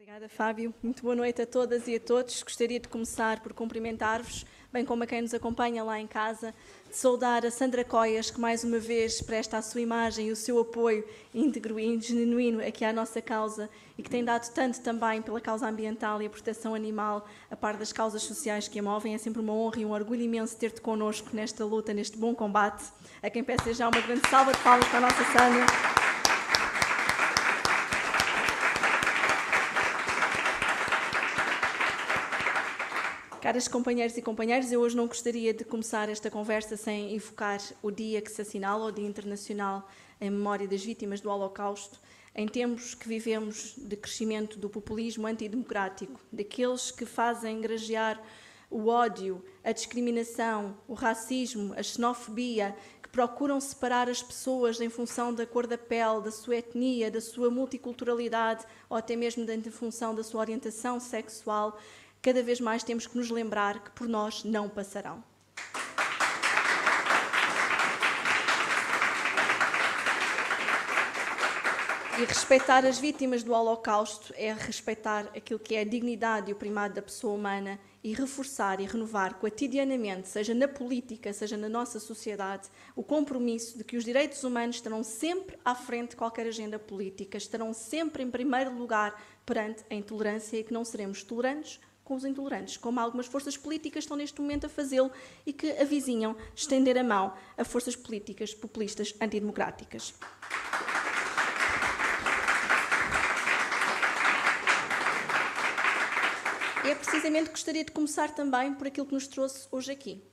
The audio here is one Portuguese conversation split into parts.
Obrigada, Fábio. Muito boa noite a todas e a todos. Gostaria de começar por cumprimentar-vos, bem como a quem nos acompanha lá em casa, de saudar a Sandra Coias, que mais uma vez presta a sua imagem e o seu apoio íntegro e genuíno aqui à nossa causa e que tem dado tanto também pela causa ambiental e a proteção animal, a par das causas sociais que a movem. É sempre uma honra e um orgulho imenso ter-te connosco nesta luta, neste bom combate. A quem peço já uma grande salva de palmas para a nossa Sandra. Caras companheiros e companheiras, eu hoje não gostaria de começar esta conversa sem evocar o dia que se assinala, o Dia Internacional em Memória das Vítimas do Holocausto, em tempos que vivemos de crescimento do populismo antidemocrático, daqueles que fazem grajear o ódio, a discriminação, o racismo, a xenofobia, que procuram separar as pessoas em função da cor da pele, da sua etnia, da sua multiculturalidade ou até mesmo em função da sua orientação sexual. Cada vez mais temos que nos lembrar que por nós não passarão. E respeitar as vítimas do Holocausto é respeitar aquilo que é a dignidade e o primado da pessoa humana e reforçar e renovar cotidianamente, seja na política, seja na nossa sociedade, o compromisso de que os direitos humanos estarão sempre à frente de qualquer agenda política, estarão sempre em primeiro lugar perante a intolerância e que não seremos tolerantes com os intolerantes, como algumas forças políticas estão neste momento a fazê-lo e que avizinham estender a mão a forças políticas populistas antidemocráticas. E é precisamente que gostaria de começar também por aquilo que nos trouxe hoje aqui.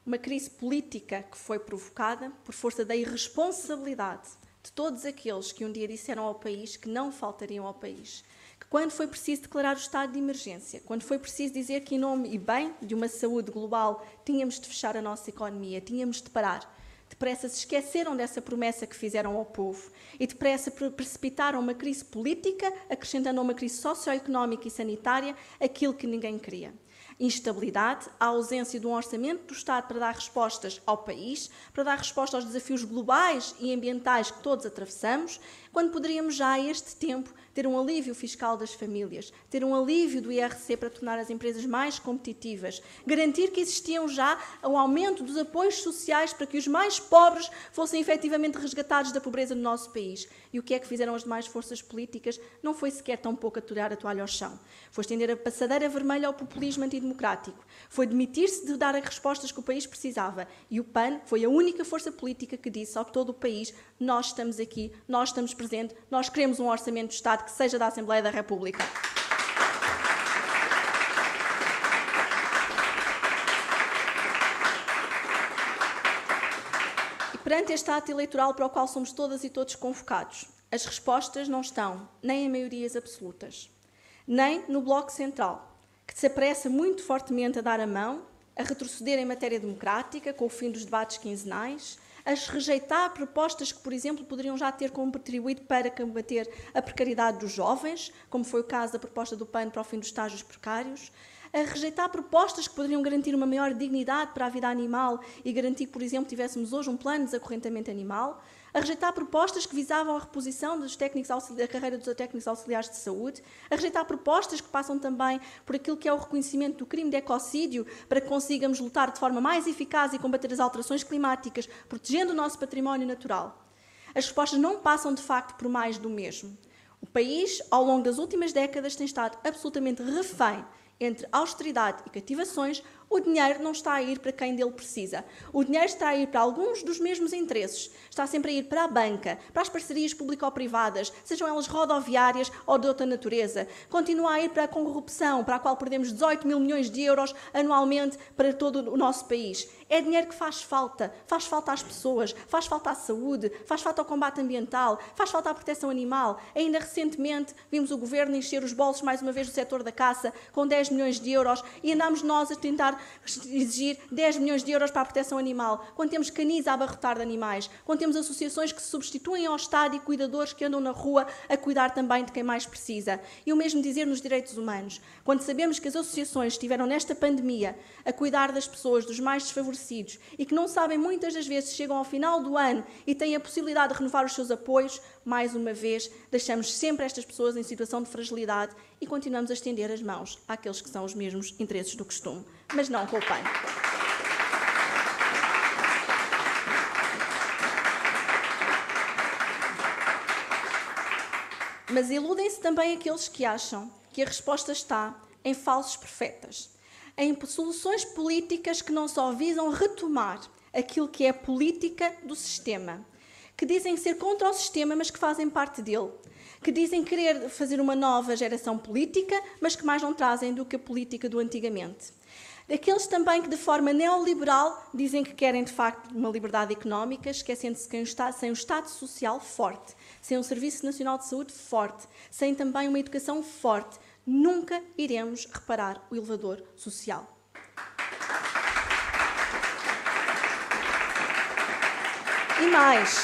Uma crise política que foi provocada por força da irresponsabilidade de todos aqueles que um dia disseram ao país que não faltariam ao país. Que quando foi preciso declarar o estado de emergência, quando foi preciso dizer que em nome e bem de uma saúde global tínhamos de fechar a nossa economia, tínhamos de parar, depressa se esqueceram dessa promessa que fizeram ao povo e depressa precipitaram uma crise política, acrescentando a uma crise socioeconómica e sanitária aquilo que ninguém queria. Instabilidade, a ausência de um orçamento do Estado para dar respostas ao país, para dar resposta aos desafios globais e ambientais que todos atravessamos, quando poderíamos já a este tempo ter um alívio fiscal das famílias, ter um alívio do IRC para tornar as empresas mais competitivas, garantir que existiam já o aumento dos apoios sociais para que os mais pobres fossem efetivamente resgatados da pobreza no nosso país. E o que é que fizeram as demais forças políticas? Não foi sequer tão pouco atirar a toalha ao chão. Foi estender a passadeira vermelha ao populismo antidemocrático. Foi demitir-se de dar as respostas que o país precisava. E o PAN foi a única força política que disse ao todo o país: nós estamos aqui, nós estamos presentes, nós queremos um orçamento do Estado que seja da Assembleia da República. E perante este ato eleitoral para o qual somos todas e todos convocados, as respostas não estão nem em maiorias absolutas, nem no Bloco Central, que se apressa muito fortemente a dar a mão, a retroceder em matéria democrática, com o fim dos debates quinzenais, a rejeitar propostas que, por exemplo, poderiam já ter contribuído para combater a precariedade dos jovens, como foi o caso da proposta do PAN para o fim dos estágios precários, a rejeitar propostas que poderiam garantir uma maior dignidade para a vida animal e garantir que, por exemplo, tivéssemos hoje um plano de desacorrentamento animal, a rejeitar propostas que visavam a reposição dos da carreira dos técnicos auxiliares de saúde, a rejeitar propostas que passam também por aquilo que é o reconhecimento do crime de ecocídio, para que consigamos lutar de forma mais eficaz e combater as alterações climáticas, protegendo o nosso património natural. As respostas não passam, de facto, por mais do mesmo. O país, ao longo das últimas décadas, tem estado absolutamente refém entre austeridade e cativações. O dinheiro não está a ir para quem dele precisa. O dinheiro está a ir para alguns dos mesmos interesses. Está sempre a ir para a banca, para as parcerias público-privadas, sejam elas rodoviárias ou de outra natureza. Continua a ir para a corrupção, para a qual perdemos 18 mil milhões de euros anualmente para todo o nosso país. É dinheiro que faz falta às pessoas, faz falta à saúde, faz falta ao combate ambiental, faz falta à proteção animal. Ainda recentemente vimos o Governo encher os bolsos mais uma vez do setor da caça com 10 milhões de euros e andámos nós a tentar exigir 10 milhões de euros para a proteção animal, quando temos canis a abarrotar de animais, quando temos associações que se substituem ao Estado e cuidadores que andam na rua a cuidar também de quem mais precisa. E o mesmo dizer nos direitos humanos. Quando sabemos que as associações estiveram nesta pandemia a cuidar das pessoas, dos mais desfavorecidos, e que não sabem, muitas das vezes, chegam ao final do ano e têm a possibilidade de renovar os seus apoios, mais uma vez, deixamos sempre estas pessoas em situação de fragilidade e continuamos a estender as mãos àqueles que são os mesmos interesses do costume, mas não com o PAN. Mas iludem-se também aqueles que acham que a resposta está em falsos profetas, em soluções políticas que não só visam retomar aquilo que é a política do sistema, que dizem ser contra o sistema, mas que fazem parte dele, que dizem querer fazer uma nova geração política, mas que mais não trazem do que a política do antigamente. Daqueles também que, de forma neoliberal, dizem que querem, de facto, uma liberdade económica, esquecendo-se que sem um Estado social forte, sem um Serviço Nacional de Saúde forte, sem também uma educação forte, nunca iremos reparar o elevador social. E mais,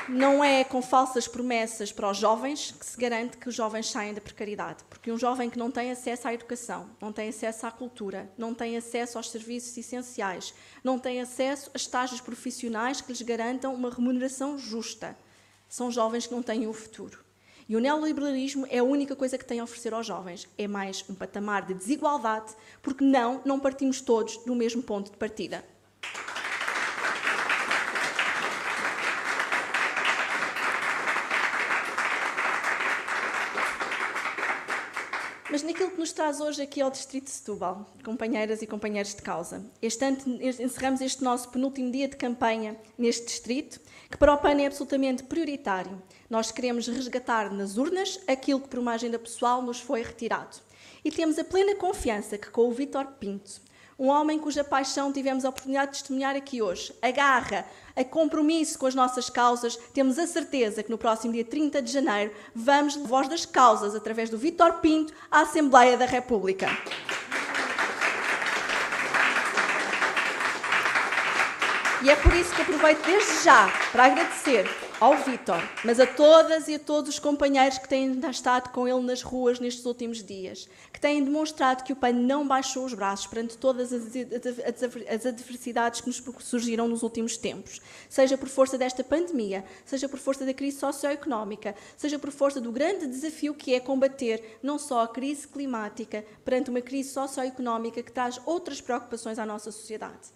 não é com falsas promessas para os jovens que se garante que os jovens saem da precariedade. Porque um jovem que não tem acesso à educação, não tem acesso à cultura, não tem acesso aos serviços essenciais, não tem acesso a estágios profissionais que lhes garantam uma remuneração justa, são jovens que não têm um futuro. E o neoliberalismo é a única coisa que tem a oferecer aos jovens. É mais um patamar de desigualdade, porque não partimos todos do mesmo ponto de partida. Mas naquilo que nos traz hoje aqui ao Distrito de Setúbal, companheiras e companheiros de causa, este ano encerramos este nosso penúltimo dia de campanha neste distrito, que para o PAN é absolutamente prioritário. Nós queremos resgatar nas urnas aquilo que por uma agenda pessoal nos foi retirado. E temos a plena confiança que com o Vítor Pinto, um homem cuja paixão tivemos a oportunidade de testemunhar aqui hoje, a garra, a compromisso com as nossas causas, temos a certeza que no próximo dia 30 de janeiro vamos levar a voz das causas, através do Vítor Pinto, à Assembleia da República. E é por isso que aproveito desde já para agradecer ao Vítor, mas a todas e a todos os companheiros que têm estado com ele nas ruas nestes últimos dias, que têm demonstrado que o PAN não baixou os braços perante todas as adversidades que nos surgiram nos últimos tempos, seja por força desta pandemia, seja por força da crise socioeconómica, seja por força do grande desafio que é combater não só a crise climática perante uma crise socioeconómica que traz outras preocupações à nossa sociedade.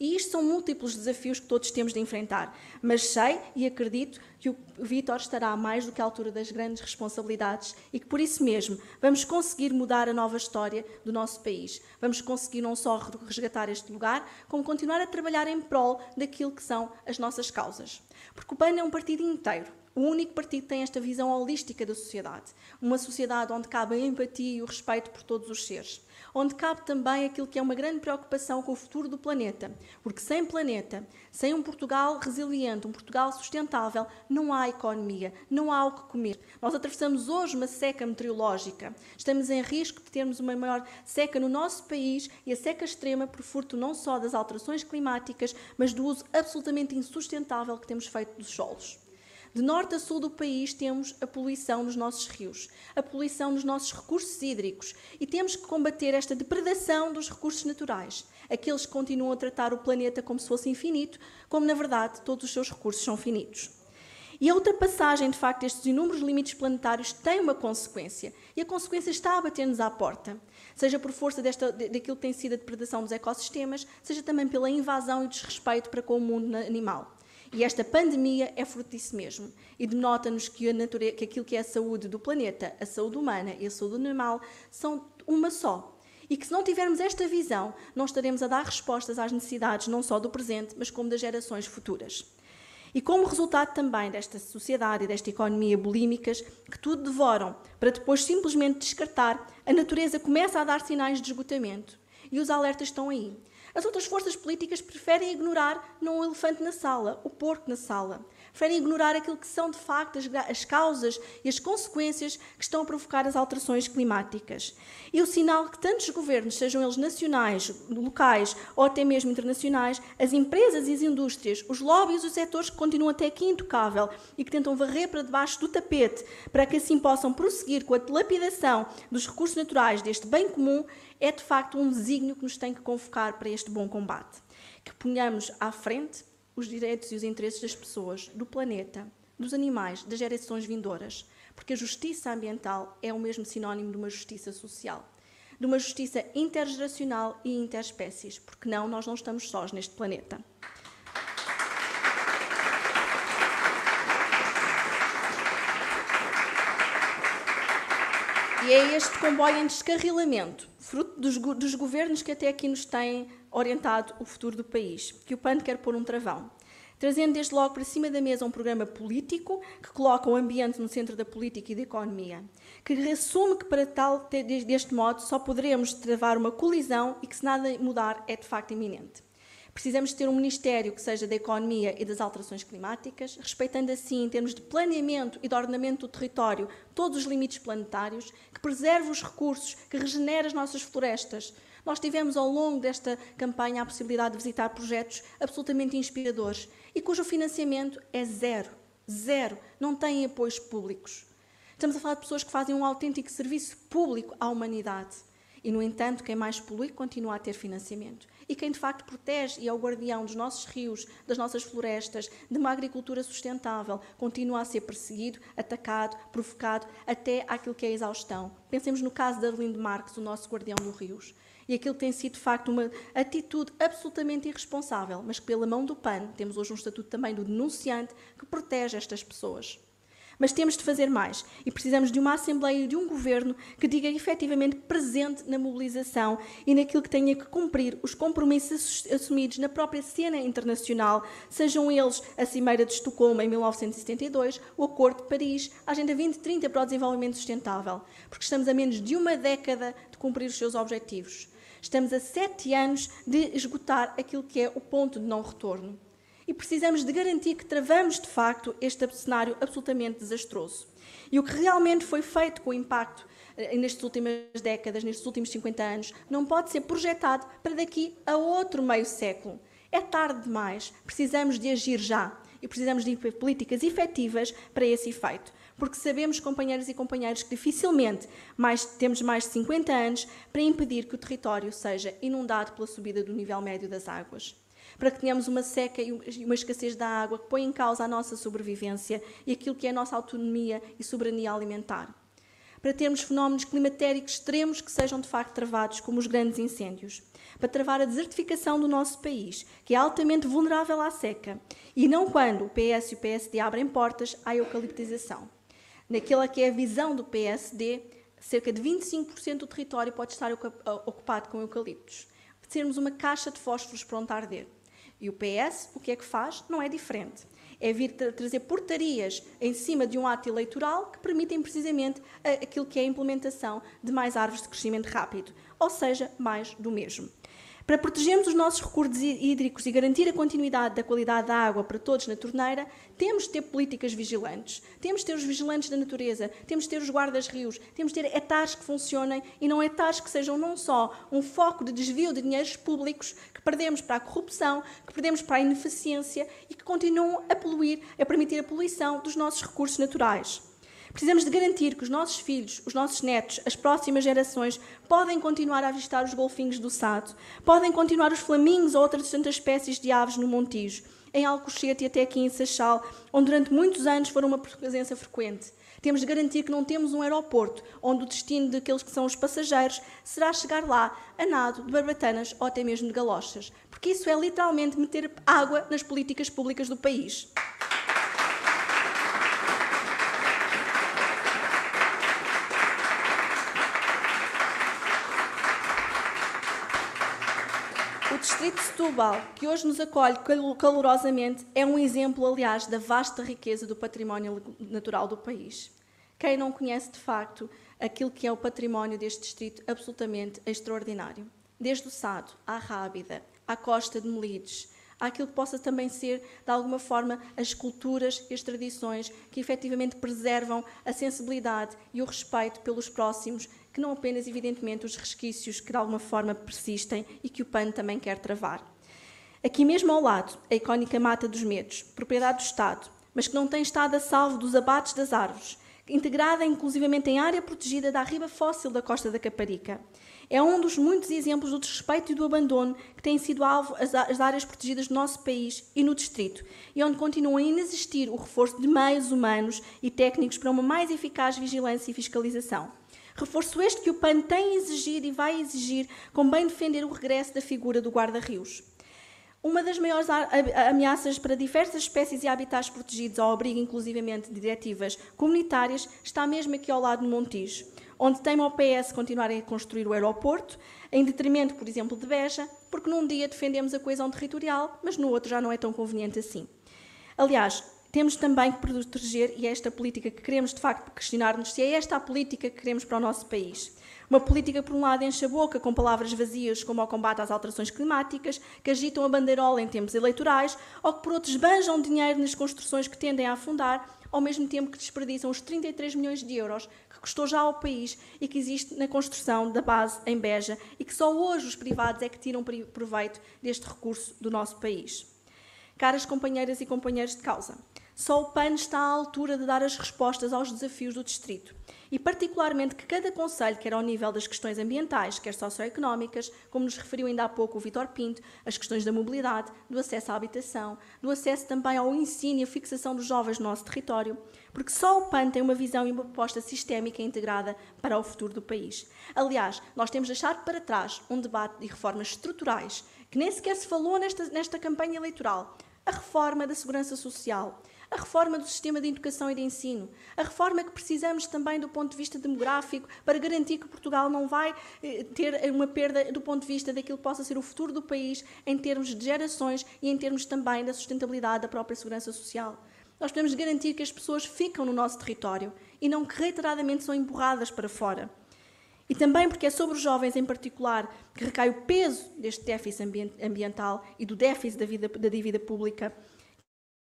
E isto são múltiplos desafios que todos temos de enfrentar, mas sei e acredito que o Vítor estará mais do que à altura das grandes responsabilidades e que, por isso mesmo, vamos conseguir mudar a nova história do nosso país. Vamos conseguir não só resgatar este lugar, como continuar a trabalhar em prol daquilo que são as nossas causas. Porque o PAN é um partido inteiro. O único partido que tem esta visão holística da sociedade. Uma sociedade onde cabe a empatia e o respeito por todos os seres. Onde cabe também aquilo que é uma grande preocupação com o futuro do planeta. Porque sem planeta, sem um Portugal resiliente, um Portugal sustentável, não há economia, não há o que comer. Nós atravessamos hoje uma seca meteorológica. Estamos em risco de termos uma maior seca no nosso país e a seca extrema por furto não só das alterações climáticas, mas do uso absolutamente insustentável que temos feito dos solos. De norte a sul do país temos a poluição nos nossos rios, a poluição nos nossos recursos hídricos e temos que combater esta depredação dos recursos naturais. Aqueles que continuam a tratar o planeta como se fosse infinito, como na verdade todos os seus recursos são finitos. E a ultrapassagem, de facto, destes inúmeros limites planetários tem uma consequência. E a consequência está a bater-nos à porta. Seja por força daquilo que tem sido a depredação dos ecossistemas, seja também pela invasão e desrespeito para com o mundo animal. E esta pandemia é fruto disso mesmo. E denota-nos que aquilo que é a saúde do planeta, a saúde humana e a saúde animal são uma só. E que se não tivermos esta visão, não estaremos a dar respostas às necessidades não só do presente, mas como das gerações futuras. E como resultado também desta sociedade e desta economia bulímicas, que tudo devoram para depois simplesmente descartar, a natureza começa a dar sinais de esgotamento. E os alertas estão aí. As outras forças políticas preferem ignorar não o elefante na sala, o porco na sala. preferem ignorar aquilo que são, de facto, as causas e as consequências que estão a provocar as alterações climáticas. E o sinal que tantos governos, sejam eles nacionais, locais ou até mesmo internacionais, as empresas e as indústrias, os lobbies e os setores que continuam até aqui intocável e que tentam varrer para debaixo do tapete para que assim possam prosseguir com a dilapidação dos recursos naturais deste bem comum, é de facto um desígnio que nos tem que convocar para este bom combate. Que ponhamos à frente os direitos e os interesses das pessoas, do planeta, dos animais, das gerações vindouras, porque a justiça ambiental é o mesmo sinónimo de uma justiça social, de uma justiça intergeracional e interespécies, porque nós não estamos sós neste planeta. E é este comboio em descarrilamento, fruto dos governos que até aqui nos têm orientado o futuro do país, que o PAN quer pôr um travão, trazendo desde logo para cima da mesa um programa político que coloca o ambiente no centro da política e da economia, que assume que para tal, deste modo, só poderemos travar uma colisão e que se nada mudar é de facto iminente. Precisamos ter um Ministério que seja da economia e das alterações climáticas, respeitando assim, em termos de planeamento e de ordenamento do território, todos os limites planetários, que preserve os recursos, que regenere as nossas florestas. Nós tivemos ao longo desta campanha a possibilidade de visitar projetos absolutamente inspiradores e cujo financiamento é zero, não têm apoios públicos. Estamos a falar de pessoas que fazem um autêntico serviço público à humanidade. E, no entanto, quem mais polui continua a ter financiamento. E quem, de facto, protege e é o guardião dos nossos rios, das nossas florestas, de uma agricultura sustentável, continua a ser perseguido, atacado, provocado, até àquilo que é a exaustão. Pensemos no caso de Arlindo Marques, o nosso guardião dos rios. E aquilo tem sido, de facto, uma atitude absolutamente irresponsável, mas que, pela mão do PAN, temos hoje um estatuto também do denunciante que protege estas pessoas. Mas temos de fazer mais e precisamos de uma Assembleia e de um Governo que diga efetivamente presente na mobilização e naquilo que tenha que cumprir os compromissos assumidos na própria cena internacional, sejam eles a Cimeira de Estocolmo em 1972, o Acordo de Paris, a Agenda 2030 para o Desenvolvimento Sustentável, porque estamos a menos de uma década de cumprir os seus objetivos. Estamos a 7 anos de esgotar aquilo que é o ponto de não retorno. E precisamos de garantir que travamos, de facto, este cenário absolutamente desastroso. E o que realmente foi feito com o impacto nestas últimas décadas, nestes últimos 50 anos, não pode ser projetado para daqui a outro meio século. É tarde demais. Precisamos de agir já. E precisamos de políticas efetivas para esse efeito. Porque sabemos, companheiros e companheiros, que dificilmente temos mais de 50 anos para impedir que o território seja inundado pela subida do nível médio das águas. Para que tenhamos uma seca e uma escassez da água que põe em causa a nossa sobrevivência e aquilo que é a nossa autonomia e soberania alimentar. Para termos fenómenos climatéricos extremos que sejam de facto travados, como os grandes incêndios. Para travar a desertificação do nosso país, que é altamente vulnerável à seca. E não quando o PS e o PSD abrem portas à eucaliptização. Naquela que é a visão do PSD, cerca de 25% do território pode estar ocupado com eucaliptos. Sermos uma caixa de fósforos pronta a arder. E o PS, o que é que faz? Não é diferente. É vir trazer portarias em cima de um ato eleitoral que permitem precisamente aquilo que é a implementação de mais árvores de crescimento rápido, ou seja, mais do mesmo. Para protegermos os nossos recursos hídricos e garantir a continuidade da qualidade da água para todos na torneira, temos de ter políticas vigilantes. Temos de ter os vigilantes da natureza, temos de ter os guardas-rios, temos de ter hectares que funcionem e não hectares que sejam não só um foco de desvio de dinheiros públicos que perdemos para a corrupção, que perdemos para a ineficiência e que continuam a poluir, a permitir a poluição dos nossos recursos naturais. Precisamos de garantir que os nossos filhos, os nossos netos, as próximas gerações podem continuar a avistar os golfinhos do Sado, podem continuar os flamingos ou outras tantas espécies de aves no Montijo, em Alcochete e até aqui em Seixal, onde durante muitos anos foram uma presença frequente. Temos de garantir que não temos um aeroporto onde o destino daqueles que são os passageiros será chegar lá a nado de barbatanas ou até mesmo de galochas, porque isso é literalmente meter água nas políticas públicas do país. O Distrito de Setúbal, que hoje nos acolhe calorosamente, é um exemplo, aliás, da vasta riqueza do património natural do país. Quem não conhece, de facto, aquilo que é o património deste distrito absolutamente extraordinário. Desde o Sado, à Rábida, à Costa de Melides, àquilo que possa também ser, de alguma forma, as culturas e as tradições que efetivamente preservam a sensibilidade e o respeito pelos próximos, que não apenas, evidentemente, os resquícios que de alguma forma persistem e que o PAN também quer travar. Aqui mesmo ao lado, a icónica Mata dos Medos, propriedade do Estado, mas que não tem estado a salvo dos abates das árvores, integrada inclusivamente em área protegida da arriba fóssil da Costa da Caparica. É um dos muitos exemplos do desrespeito e do abandono que têm sido alvo as áreas protegidas do nosso país e no distrito, e onde continua a inexistir o reforço de meios humanos e técnicos para uma mais eficaz vigilância e fiscalização. Reforço este que o PAN tem exigido e vai exigir, com bem defender o regresso da figura do guarda-rios. Uma das maiores ameaças para diversas espécies e habitats protegidos, ao abrigo inclusivamente de diretivas comunitárias, está mesmo aqui ao lado do Montijo, onde teima o PS continuarem a construir o aeroporto, em detrimento, por exemplo, de Beja, porque num dia defendemos a coesão territorial, mas no outro já não é tão conveniente assim. Aliás, temos também que proteger, e é esta política que queremos, de facto, questionar-nos se é esta a política que queremos para o nosso país. Uma política, por um lado, enche a boca com palavras vazias como o combate às alterações climáticas, que agitam a bandeirola em tempos eleitorais, ou que, por outros, banjam dinheiro nas construções que tendem a afundar, ao mesmo tempo que desperdiçam os 33 milhões de euros que custou já ao país e que existe na construção da base em Beja e que só hoje os privados é que tiram proveito deste recurso do nosso país. Caras companheiras e companheiros de causa, só o PAN está à altura de dar as respostas aos desafios do distrito e particularmente que cada concelho, quer ao nível das questões ambientais, quer socioeconómicas, como nos referiu ainda há pouco o Vítor Pinto, as questões da mobilidade, do acesso à habitação, do acesso também ao ensino e à fixação dos jovens no nosso território, porque só o PAN tem uma visão e uma proposta sistémica e integrada para o futuro do país. Aliás, nós temos deixado para trás um debate de reformas estruturais que nem sequer se falou nesta campanha eleitoral. A reforma da segurança social, a reforma do sistema de educação e de ensino, a reforma que precisamos também do ponto de vista demográfico para garantir que Portugal não vai ter uma perda do ponto de vista daquilo que possa ser o futuro do país em termos de gerações e em termos também da sustentabilidade da própria segurança social. Nós podemos garantir que as pessoas ficam no nosso território e não que reiteradamente são empurradas para fora. E também porque é sobre os jovens em particular que recai o peso deste déficit ambiental e do déficit da dívida pública.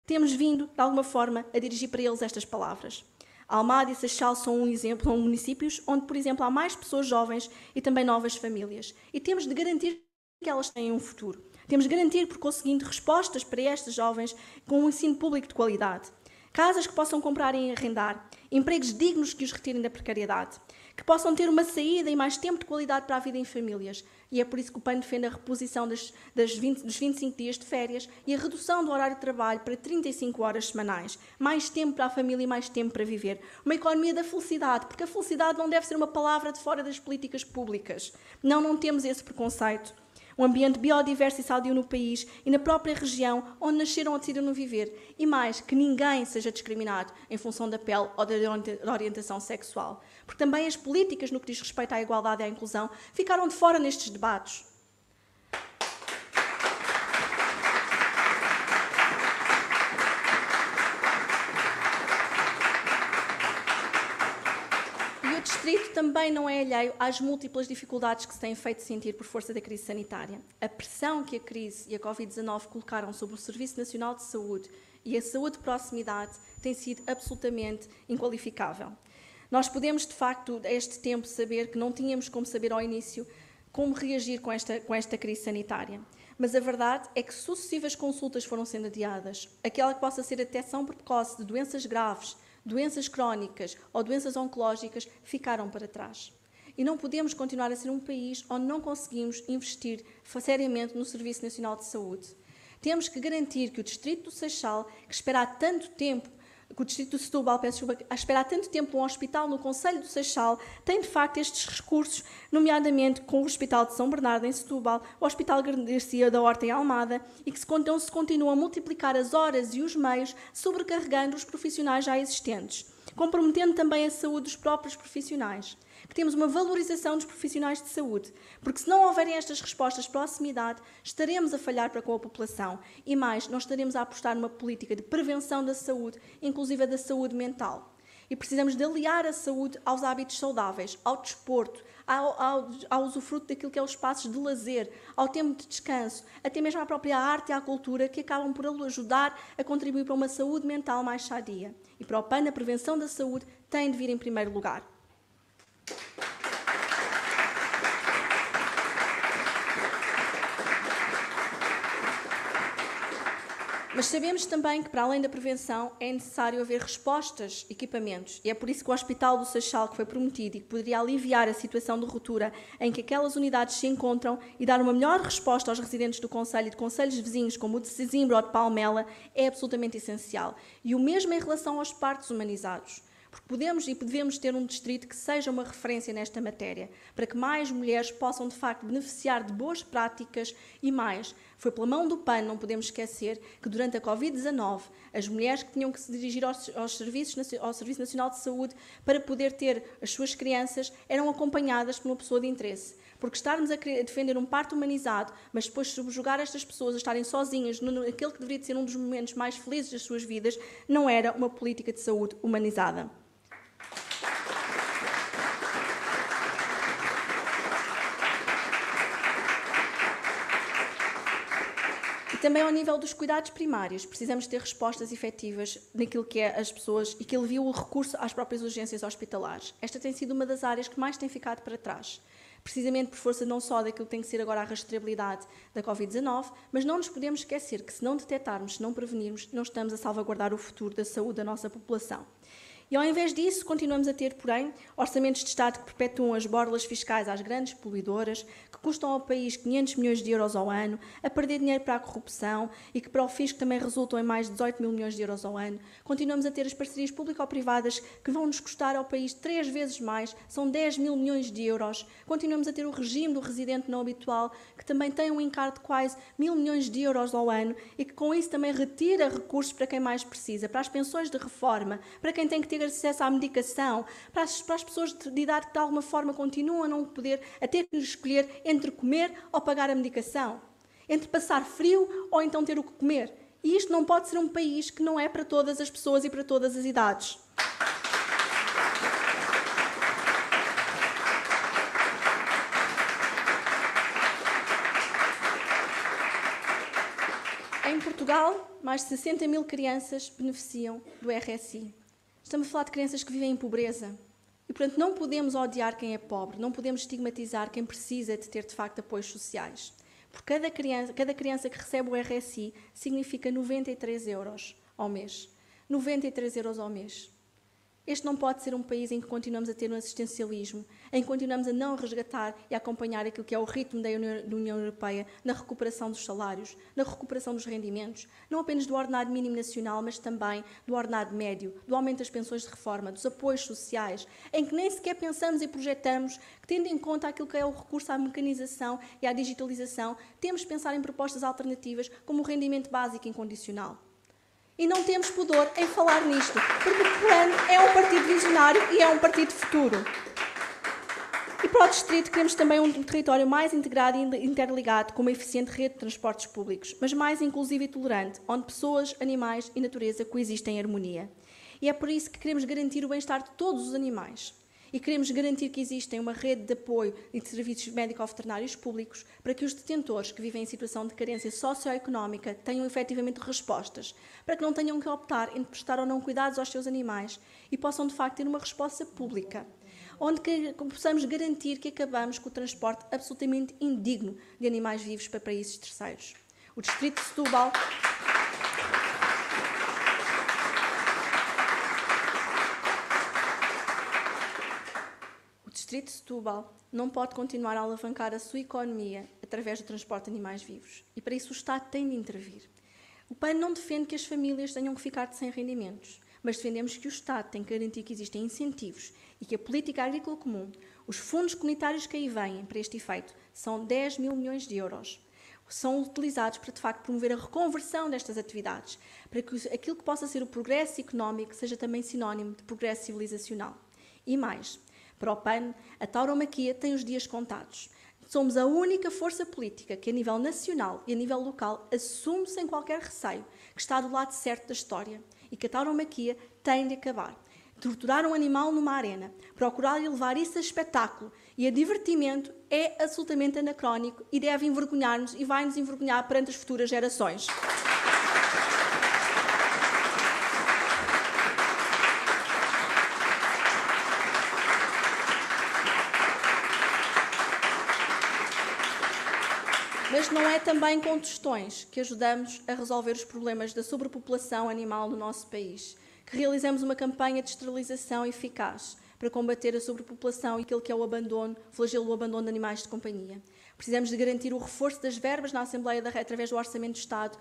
Temos vindo, de alguma forma, a dirigir para eles estas palavras. Almada e Seixal são um exemplo, são municípios onde, por exemplo, há mais pessoas jovens e também novas famílias. E temos de garantir que elas tenham um futuro. Temos de garantir, por conseguinte, respostas para estes jovens com um ensino público de qualidade. Casas que possam comprar e arrendar, empregos dignos que os retirem da precariedade, que possam ter uma saída e mais tempo de qualidade para a vida em famílias. E é por isso que o PAN defende a reposição dos 25 dias de férias e a redução do horário de trabalho para 35 horas semanais. Mais tempo para a família e mais tempo para viver. Uma economia da felicidade, porque a felicidade não deve ser uma palavra de fora das políticas públicas. Não temos esse preconceito. Um ambiente biodiverso e sadio no país e na própria região onde nasceram ou decidiram viver. E mais, que ninguém seja discriminado em função da pele ou da orientação sexual. Porque também as políticas no que diz respeito à igualdade e à inclusão ficaram de fora nestes debates. O distrito também não é alheio às múltiplas dificuldades que se têm feito sentir por força da crise sanitária. A pressão que a crise e a Covid-19 colocaram sobre o Serviço Nacional de Saúde e a saúde de proximidade tem sido absolutamente inqualificável. Nós podemos, de facto, a este tempo, saber que não tínhamos como saber ao início como reagir com esta crise sanitária. Mas a verdade é que sucessivas consultas foram sendo adiadas. Aquela que possa ser a detecção precoce de doenças graves, doenças crónicas ou doenças oncológicas ficaram para trás. E não podemos continuar a ser um país onde não conseguimos investir seriamente no Serviço Nacional de Saúde. Temos que garantir que o Distrito do Seixal, que espera há tanto tempo, que o Distrito de Setúbal, espera há tanto tempo um hospital no Concelho do Seixal, tem de facto estes recursos, nomeadamente com o Hospital de São Bernardo em Setúbal, o Hospital Garcia da Horta em Almada, e que se continuam a multiplicar as horas e os meios, sobrecarregando os profissionais já existentes, comprometendo também a saúde dos próprios profissionais. Que temos uma valorização dos profissionais de saúde, porque se não houverem estas respostas de proximidade, estaremos a falhar para com a população e mais, nós estaremos a apostar numa política de prevenção da saúde, inclusive da saúde mental. e precisamos de aliar a saúde aos hábitos saudáveis, ao desporto, ao usufruto daquilo que é os espaços de lazer, ao tempo de descanso, até mesmo à própria arte e à cultura, que acabam por ajudar a contribuir para uma saúde mental mais sadia. E para o PAN, a prevenção da saúde tem de vir em primeiro lugar. Mas sabemos também que, para além da prevenção, é necessário haver respostas, equipamentos. E é por isso que o Hospital do Seixal, que foi prometido e que poderia aliviar a situação de ruptura em que aquelas unidades se encontram e dar uma melhor resposta aos residentes do Conselho e de concelhos vizinhos, como o de Sesimbra ou de Palmela, é absolutamente essencial. E o mesmo em relação aos partos humanizados. Porque podemos e devemos ter um distrito que seja uma referência nesta matéria, para que mais mulheres possam, de facto, beneficiar de boas práticas e mais. Foi pela mão do PAN, não podemos esquecer, que durante a Covid-19, as mulheres que tinham que se dirigir ao Serviço Nacional de Saúde para poder ter as suas crianças eram acompanhadas por uma pessoa de interesse. Porque estarmos a defender um parto humanizado, mas depois subjugar estas pessoas a estarem sozinhas naquele que deveria ser um dos momentos mais felizes das suas vidas, não era uma política de saúde humanizada. E também ao nível dos cuidados primários, precisamos ter respostas efetivas naquilo que é as pessoas e que alivia o recurso às próprias urgências hospitalares. Esta tem sido uma das áreas que mais tem ficado para trás, precisamente por força não só daquilo que tem que ser agora a rastreabilidade da Covid-19, mas não nos podemos esquecer que se não detectarmos, se não prevenirmos, não estamos a salvaguardar o futuro da saúde da nossa população. E ao invés disso, continuamos a ter, porém, orçamentos de Estado que perpetuam as borlas fiscais às grandes poluidoras, que custam ao país 500 milhões de euros ao ano, a perder dinheiro para a corrupção e que para o fisco também resultam em mais de 18 mil milhões de euros ao ano. Continuamos a ter as parcerias público-privadas que vão nos custar ao país 3 vezes mais, são 10 mil milhões de euros. Continuamos a ter o regime do residente não habitual, que também tem um encargo de quase 1.000 milhões de euros ao ano e que com isso também retira recursos para quem mais precisa, para as pensões de reforma, para quem tem que ter acesso à medicação, para as pessoas de idade que de alguma forma continuam a não poder, a ter que escolher entre comer ou pagar a medicação, entre passar frio ou então ter o que comer. E isto não pode ser um país que não é para todas as pessoas e para todas as idades. Em Portugal, mais de 60 mil crianças beneficiam do RSI. Estamos a falar de crianças que vivem em pobreza. E, portanto, não podemos odiar quem é pobre, não podemos estigmatizar quem precisa de ter, de facto, apoios sociais. Porque cada criança que recebe o RSI significa 93 euros ao mês. 93 euros ao mês. Este não pode ser um país em que continuamos a ter um assistencialismo, em que continuamos a não resgatar e a acompanhar aquilo que é o ritmo da União Europeia na recuperação dos salários, na recuperação dos rendimentos, não apenas do ordenado mínimo nacional, mas também do ordenado médio, do aumento das pensões de reforma, dos apoios sociais, em que nem sequer pensamos e projetamos que, tendo em conta aquilo que é o recurso à mecanização e à digitalização, temos de pensar em propostas alternativas como o rendimento básico incondicional. E não temos pudor em falar nisto, porque o PAN é um partido visionário e é um partido de futuro. E para o distrito queremos também um território mais integrado e interligado com uma eficiente rede de transportes públicos, mas mais inclusivo e tolerante, onde pessoas, animais e natureza coexistem em harmonia. E é por isso que queremos garantir o bem-estar de todos os animais. E queremos garantir que existe uma rede de apoio e de serviços médico-veterinários públicos para que os detentores que vivem em situação de carência socioeconómica tenham efetivamente respostas, para que não tenham que optar entre prestar ou não cuidados aos seus animais e possam, de facto, ter uma resposta pública, onde possamos garantir que acabamos com o transporte absolutamente indigno de animais vivos para países terceiros. O Distrito de Setúbal... O Distrito de Setúbal não pode continuar a alavancar a sua economia através do transporte de animais vivos. E para isso o Estado tem de intervir. O PAN não defende que as famílias tenham que ficar sem rendimentos, mas defendemos que o Estado tem que garantir que existem incentivos e que a política agrícola comum, os fundos comunitários que aí vêm para este efeito, são 10 mil milhões de euros. São utilizados para, de facto, promover a reconversão destas atividades, para que aquilo que possa ser o progresso económico seja também sinónimo de progresso civilizacional. E mais... Para o PAN, a tauromaquia tem os dias contados. Somos a única força política que, a nível nacional e a nível local, assume sem qualquer receio que está do lado certo da história e que a tauromaquia tem de acabar. Torturar um animal numa arena, procurar levar isso a espetáculo e a divertimento é absolutamente anacrónico e deve envergonhar-nos e vai-nos envergonhar perante as futuras gerações. Mas não é também com tostões que ajudamos a resolver os problemas da sobrepopulação animal no nosso país, que realizamos uma campanha de esterilização eficaz para combater a sobrepopulação e aquilo que é o abandono, o flagelo do abandono de animais de companhia. Precisamos de garantir o reforço das verbas na Assembleia através do Orçamento do Estado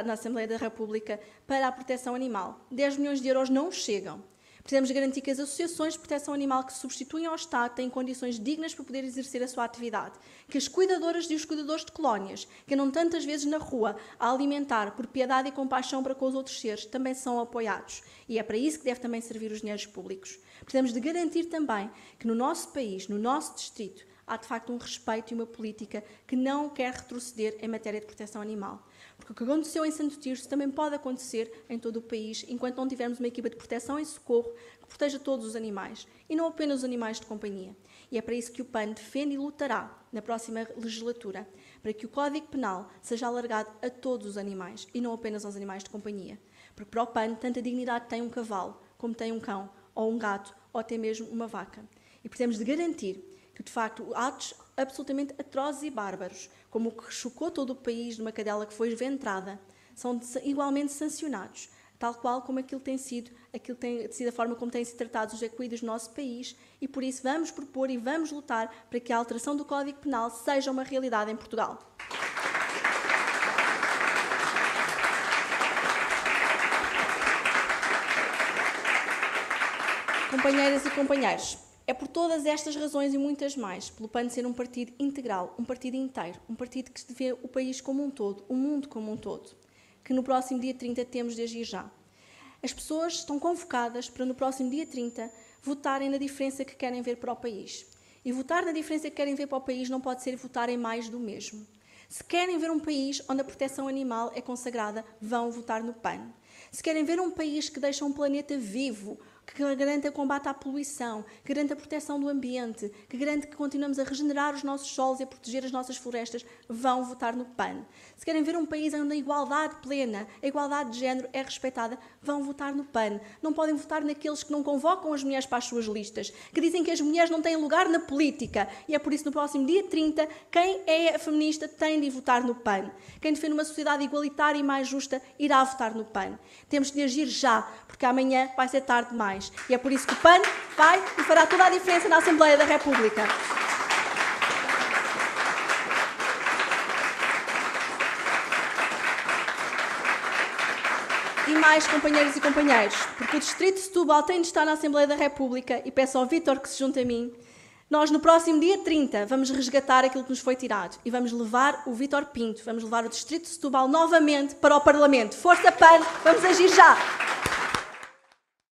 na Assembleia da República para a proteção animal. 10 milhões de euros não chegam. Precisamos garantir que as associações de proteção animal que se substituem ao Estado têm condições dignas para poder exercer a sua atividade. Que as cuidadoras e os cuidadores de colónias, que andam tantas vezes na rua a alimentar por piedade e compaixão para com os outros seres, também são apoiados. E é para isso que deve também servir os dinheiros públicos. Precisamos de garantir também que no nosso país, no nosso distrito, há de facto um respeito e uma política que não quer retroceder em matéria de proteção animal. Porque o que aconteceu em Santo Tirso também pode acontecer em todo o país, enquanto não tivermos uma equipa de proteção e socorro que proteja todos os animais, e não apenas os animais de companhia. E é para isso que o PAN defende e lutará na próxima legislatura, para que o Código Penal seja alargado a todos os animais, e não apenas aos animais de companhia. Porque para o PAN, tanta dignidade tem um cavalo, como tem um cão, ou um gato, ou até mesmo uma vaca. E precisamos de garantir que, de facto, atos absolutamente atrozes e bárbaros, como o que chocou todo o país de uma cadela que foi ventrada, são igualmente sancionados, tal qual como aquilo tem sido a forma como têm sido tratados os equídeos no nosso país, e por isso vamos propor e vamos lutar para que a alteração do Código Penal seja uma realidade em Portugal. Companheiras e companheiros, é por todas estas razões e muitas mais, pelo PAN ser um partido integral, um partido inteiro, um partido que vê o país como um todo, o mundo como um todo, que no próximo dia 30 temos de agir já. As pessoas estão convocadas para no próximo dia 30 votarem na diferença que querem ver para o país. E votar na diferença que querem ver para o país não pode ser votar em mais do mesmo. Se querem ver um país onde a proteção animal é consagrada, vão votar no PAN. Se querem ver um país que deixa um planeta vivo, que garante o combate à poluição, que garante a proteção do ambiente, que garante que continuamos a regenerar os nossos solos e a proteger as nossas florestas, vão votar no PAN. Se querem ver um país onde a igualdade plena, a igualdade de género é respeitada, vão votar no PAN. Não podem votar naqueles que não convocam as mulheres para as suas listas, que dizem que as mulheres não têm lugar na política. E é por isso, no próximo dia 30, quem é feminista tem de votar no PAN. Quem defende uma sociedade igualitária e mais justa irá votar no PAN. Temos de agir já, porque amanhã vai ser tarde demais. E é por isso que o PAN vai e fará toda a diferença na Assembleia da República. E mais, companheiros e companheiros, porque o Distrito de Setúbal tem de estar na Assembleia da República, e peço ao Vítor que se junte a mim, nós no próximo dia 30 vamos resgatar aquilo que nos foi tirado e vamos levar o Vítor Pinto, vamos levar o Distrito de Setúbal novamente para o Parlamento. Força PAN, vamos agir já!